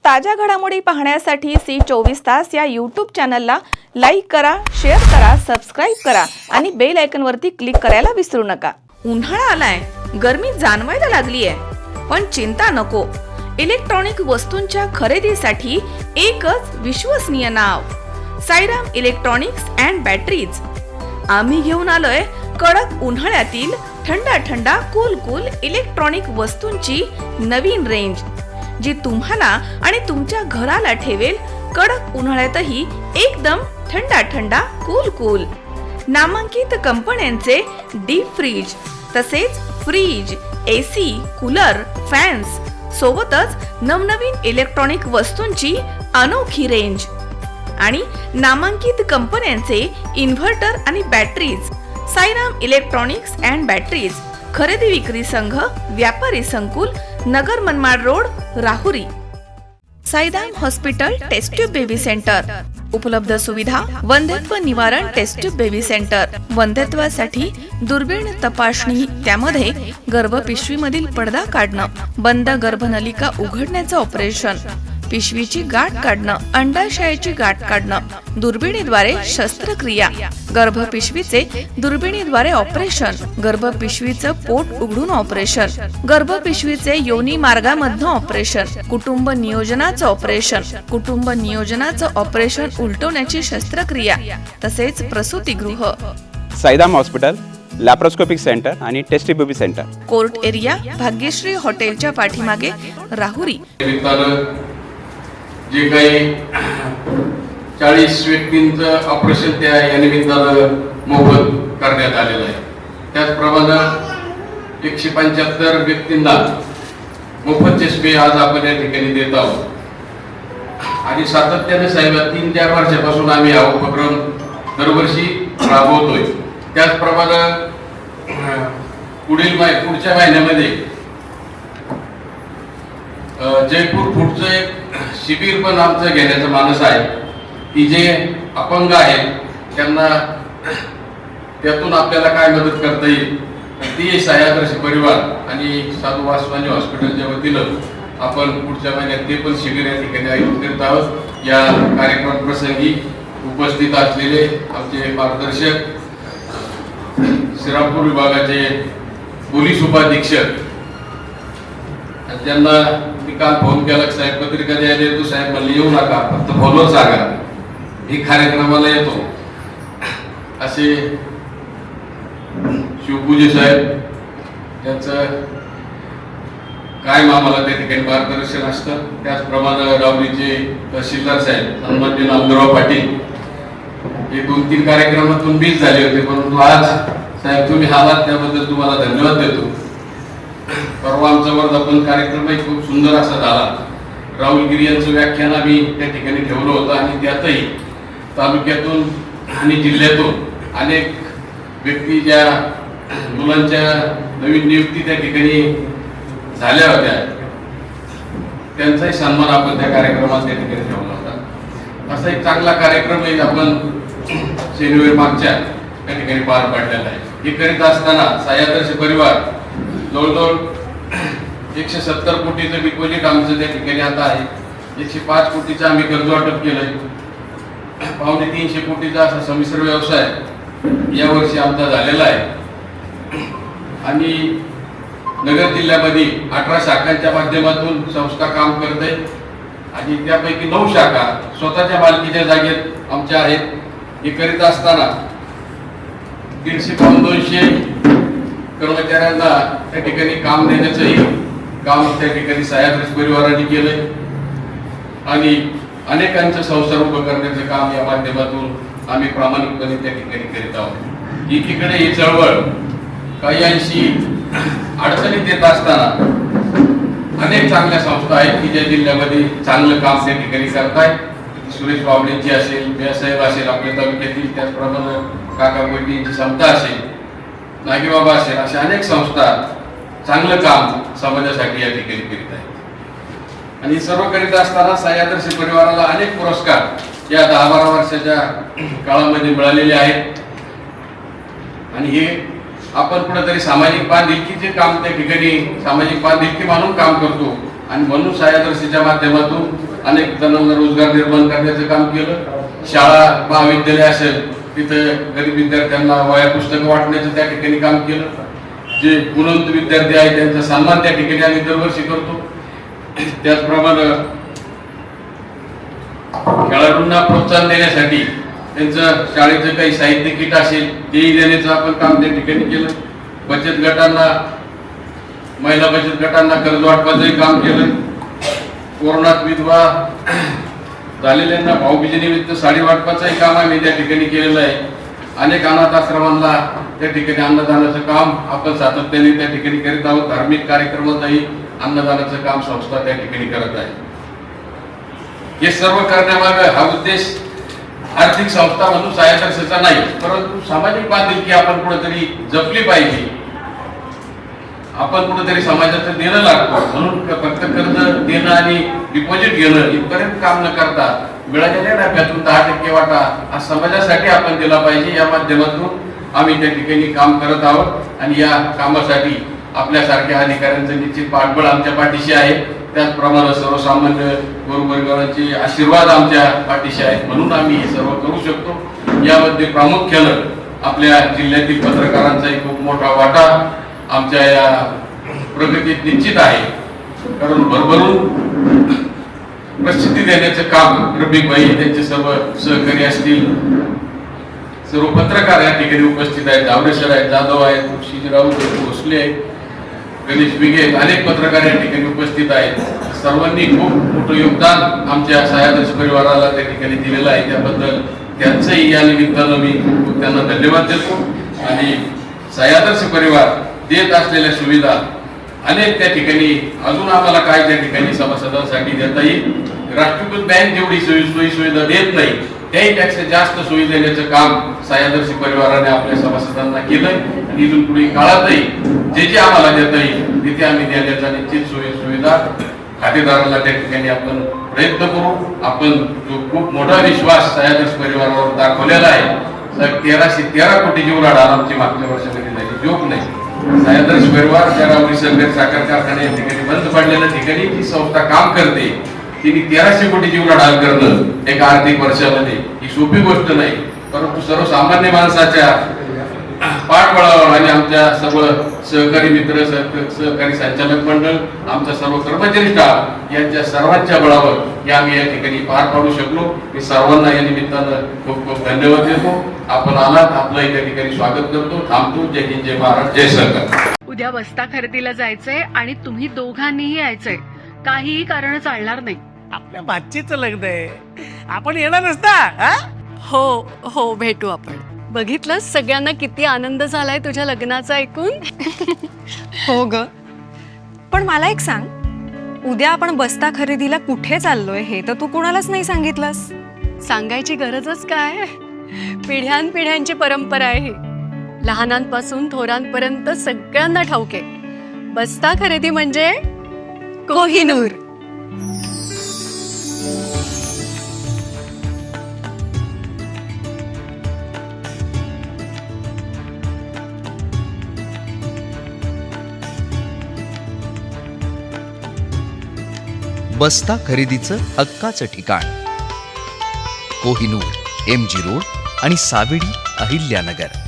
ताज्या घडामोडी पाहण्यासाठी सी24 तास या यूट्यूब चॅनलला लाईक करा, शेअर करा, सबस्क्राईब करा आणि बेल आयकॉनवरती क्लिक करायला विसरू नका। उन्हाळा आलाय, गरमी जाणवायला लागली आहे, पण चिंता नको। इलेक्ट्रॉनिक वस्तूंच्या खरेदीसाठी एकच विश्वसनीय नाव, साईराम इलेक्ट्रॉनिक्स अँड बॅटरीज। आम्ही घेऊन आलोय कडक उन्हाळ्यातील थंडा थंडा कूल कूल इलेक्ट्रॉनिक वस्तूंची नवीन रेंज, जी तुम्हाला आणि तुमच्या घराला ठेवेल कडक उन्हाळ्यातही एकदम थंडा थंडा कूल कूल। नामांकित कंपन्यांचे डीप फ्रीज, तसेच फ्रीज, एसी, कूलर, फॅन्स सोबतच नवनवीन इलेक्ट्रॉनिक वस्तूंची अनोखी रेंज आणि नामांकित कंपन्यांचे इन्व्हर्टर आणि batteries. Sairam electronics and batteries, खरेदी विक्री संघ, व्यापारी संकुल, Nagar Manmad road, Rahuri. Sairam hospital test tube baby centre, उपलब्ध सुविधा वंध्यत्व निवारण टेस्ट ट्यूब बेबी सेंटर, वंध्यत्वासाठी दुर्बीण तपासणी, त्यामध्ये गर्भपिशवीमधील पडदा काढणं, बंद गर्भनलिका उघडण्याचं ऑपरेशन, पिशवीची गाठ काढणं, अंडाशयाची गाठ काढणं, दुर्बिणीद्वारे शस्त्रक्रिया, गर्भपिशवीचे दुर्बिणीद्वारे ऑपरेशन, गर्भपिशवीचं पोट उघडून ऑपरेशन, गर्भपिशवीचे योनी मार्गामधनं ऑपरेशन, कुटुंब नियोजनाचं ऑपरेशन, कुटुंब नियोजनाचं ऑपरेशन उलटवण्याची शस्त्रक्रिया, तसेच प्रसूतीगृह। साईराम हॉस्पिटल लॅप्रोस्कोपिक सेंटर आणि test baby centre, court area, Bhagyashree हॉटेलच्या पाठीमागे, राहुरी। जे काही 40 व्यक्तींचं ऑपरेशन त्या या निमित्तानं मोफत करण्यात आलेलं आहे। त्याचप्रमाणे 175 व्यक्तींना मोफत चष्मे आज आपण या ठिकाणी देत आहोत आणि सातत्याने साहेब 3-4 वर्षापासून आम्ही हा उपक्रम दरवर्षी राबवतोय। त्याचप्रमाणे पुढच्या महिन्यामध्ये जयपूर फूडचं एक शिबिर पण आमचं घेण्याचं मानस आहे की जे अपंग आहेत त्यांना त्यातून आपल्याला काय मदत करता येईल, ती सह्याद्री परिवार आणि साधू वासवानी हॉस्पिटलच्या वतीनं आपण पुढच्या महिन्यात ते पण शिबिर या ठिकाणी आयोजित करत आहोत। या कार्यक्रम प्रसंगी उपस्थित असलेले आमचे मार्गदर्शक श्रीरामपूर विभागाचे पोलीस उपाधीक्षक, त्यांना मी काल फोन केला, साहेब पत्रिका द्यायला येतो, साहेब म्हणले येऊ नका, फक्त फोनवर सांगा मी कार्यक्रमाला येतो। असे शिवपूजे साहेब, त्यांचं कायम आम्हाला त्या ठिकाणी मार्गदर्शन असतं। त्याचप्रमाणे रावलीचे तहसीलदार साहेब सन्माननीय नामदेवराव पाटील, हे 2-3 कार्यक्रमातून बीज झाले होते, परंतु आज साहेब तुम्ही आलात त्याबद्दल तुम्हाला धन्यवाद देतो। परवा आमचा वर्धापन कार्यक्रमही खूप सुंदर असा झाला। राहुल गिरी यांचं व्याख्यान आम्ही त्या ठिकाणी ठेवलं होतं आणि त्यातही तालुक्यातून आणि जिल्ह्यातून अनेक व्यक्ती ज्या मुलांच्या नवीन नियुक्ती त्या ठिकाणी झाल्या होत्या त्यांचाही सन्मान आपण त्या कार्यक्रमात त्या ठिकाणी ठेवला होता। असा एक चांगला कार्यक्रमही आपण शनिवारी मागच्या त्या ठिकाणी पार पाडलेला आहे। हे करीत असताना सह्याद्री परिवार जवळजवळ 170 कोटीचं डिपॉझिट आमचं त्या ठिकाणी आता आहे। 105 कोटीचं आम्ही कर्ज वाटप केलंय। 250 कोटीचा असा संमिश्र व्यवसाय यावर्षी आमचा झालेला आहे आणि नगर जिल्ह्यामध्ये 18 शाखांच्या माध्यमातून संस्था काम करते आणि त्यापैकी 9 शाखा स्वतःच्या मालकीच्या जागेत आमच्या आहेत। हे करीत असताना 150-200 कर्मचाऱ्यांना त्या ठिकाणी काम देण्याचंही काम त्या ठिकाणी सह्याद्री परिवाराने केलंय आणि अनेकांचं संसार उभं करण्याचं काम या माध्यमातून आम्ही प्रामाणिकपणे त्या ठिकाणी करीत आहोत। एकीकडे ही चळवळ काही अंशी अडचणीत येत असताना अनेक चांगल्या संस्था आहेत की ज्या जिल्ह्यामध्ये चांगलं काम त्या ठिकाणी करतायत। सुरेश बावडेंची असेल, व्यासाहेब असेल आपल्या तालुक्यातील, त्याचप्रमाणे काका गोटींची समता असेल, नागीबाबा असेल, अशा अनेक संस्था चांगलं काम समाजासाठी या ठिकाणी करीत आहेत आणि सर्व करीत असताना सह्याद्री परिवाराला अनेक पुरस्कार या 10-12 वर्षाच्या काळामध्ये मिळालेले आहेत आणि हे आपण कुठेतरी सामाजिक बांधिलकीचे काम त्या ठिकाणी सामाजिक बांधिलकी म्हणून काम करतो आणि म्हणून सह्याद्रीच्या माध्यमातून अनेक जणांना रोजगार निर्माण करण्याचं काम केलं. शाळा महाविद्यालय असेल तिथं गरीब विद्यार्थ्यांना वह्या पुस्तकं वाटण्याचं त्या ठिकाणी काम केलं. जे गुणवंत विद्यार्थी आहेत त्यांचा सन्मान त्या ठिकाणी आम्ही दरवर्षी करतो. त्याचप्रमाणे खेळाडूंना प्रोत्साहन देण्यासाठी त्यांचं शाळेचं काही साहित्य किट असेल तेही देण्याचं आपण काम त्या ठिकाणी केलं. बचत गटांना, महिला बचत गटांना कर्ज वाटपाचंही काम केलं. कोरोनात विधवा झालेल्यांना भाऊबीजेनिमित्त साडी वाटपाचंही काम आम्ही त्या ठिकाणी केलेलं आहे. अनेक अनाथ आश्रमांना त्या ठिकाणी अन्नदानाचं काम आपण सातत्याने त्या ठिकाणी करीत आहोत. धार्मिक कार्यक्रमातही अन्नदानाचं काम संस्था त्या ठिकाणी करत आहे. हे सर्व करण्यामागे हा उद्देश आर्थिक संस्था म्हणून सहाय्यदर्शेचा नाही, परंतु सामाजिक बांधिलकी आपण कुठेतरी जपली पाहिजे. आपण कुठेतरी समाजाचं देणं लागतो, म्हणून फक्त कर्ज देणं आणि डिपॉझिट घेणं इथपर्यंत काम न करता मिळालेल्या नफ्यातून 10% वाटा हा समाजासाठी आपण दिला पाहिजे. या माध्यमातून आम्ही त्या ठिकाणी काम करत आहोत आणि या कामासाठी आपल्यासारख्या अधिकाऱ्यांचं निश्चित पाठबळ आमच्या पाठीशी आहे. त्याचप्रमाणे सर्वसामान्य गोरगरिबांचे आशीर्वाद आमच्या पाठीशी आहेत, म्हणून आम्ही हे सर्व करू शकतो. यामध्ये प्रामुख्यानं आपल्या जिल्ह्यातील पत्रकारांचाही खूप मोठा वाटा आमच्या या प्रगतीत निश्चित आहे. कारण भरभरून प्रसिद्धी देण्याचं काम रफिकभाई त्यांचे सर्व सहकारी असतील, सर्व पत्रकार या ठिकाणी उपस्थित आहेत. जावडेसर आहेत, जाधव आहेत, शिजराव भोसले आहेत, गणेश बिगे आहेत, अनेक पत्रकार या ठिकाणी उपस्थित आहेत. सर्वांनी खूप मोठं योगदान आमच्या सहाय्यदर्श परिवाराला त्या ठिकाणी दिलेलं आहे. त्याबद्दल त्यांचंही या निमित्तानं मी खूप त्यांना धन्यवाद देतो. आणि सहाय्यदर्श परिवार देत असलेल्या सुविधा अनेक त्या ठिकाणी अजून आम्हाला काय त्या ठिकाणी सभासदांसाठी देता येईल. राष्ट्रीयकृत बँक जेवढी सोयी सुविधा देत नाही त्याहीपेक्षा जास्त सोयी देण्याचं काम सहाय्यदर्शी परिवाराने आपल्या सभासदांना केलंय. आणि इथून पुढे काळातही जे आम्हाला देता येईल तिथे आम्ही देण्याचा निश्चित सोयी सुविधा खातेदाराला त्या ठिकाणी आपण प्रयत्न करू. आपण जो खूप मोठा विश्वास सहाय्यदर्श परिवारावर दाखवलेला आहे. 1313 कोटीची उलाढाल आमची मागच्या वर्षामध्ये झाली, जोक नाही. सहाय्यदर्श परिवार त्यारावरी सरकारी साखर कारखाने या ठिकाणी बंद पडलेल्या ठिकाणी जी संस्था काम करते तिने 1300 कोटीची उलाढाल करणं एक आर्थिक वर्षामध्ये ही सोपी गोष्ट नाही. परंतु सर्वसामान्य माणसाच्या पाठबळावर आणि आमच्या सर्व सहकारी मित्र, सहकारी संचालक मंडळ, आमचा सर्व कर्मचारी स्टाफ यांच्या सर्वांच्या बळावर हे आम्ही या ठिकाणी पार पाडू शकलो. मी सर्वांना या निमित्तानं खूप खूप धन्यवाद देतो. आपण आलात, आपलं त्या ठिकाणी स्वागत करतो. थांबतो. जय हिंद, जय महाराष्ट्र, जय सरकार. उद्या बस्ता खरेदीला जायचंय आणि तुम्ही दोघांनीही यायचंय. काहीही कारण चालणार नाही. आपल्या भाचीचं लग्न आहे, आपण येणार नसता. हो हो, भेटू आपण. बघितलं सगळ्यांना किती आनंद झालाय तुझ्या लग्नाचा ऐकून. हो ग, पण मला एक सांग, उद्या आपण बस्ता खरेदीला कुठे चाललोय हे तर तू कोणालाच नाही सांगितलंस. सांगायची गरजच काय, पिढ्यानपिढ्यांची परंपरा आहे ही. लहानांपासून थोरांपर्यंत सगळ्यांना ठाऊक आहे. बस्ता खरेदी म्हणजे कोहिनूर. बस्ता खरेदीचं हक्काचं ठिकाण कोहिनूर, MG रोड आणि सावेडी, अहिल्यानगर.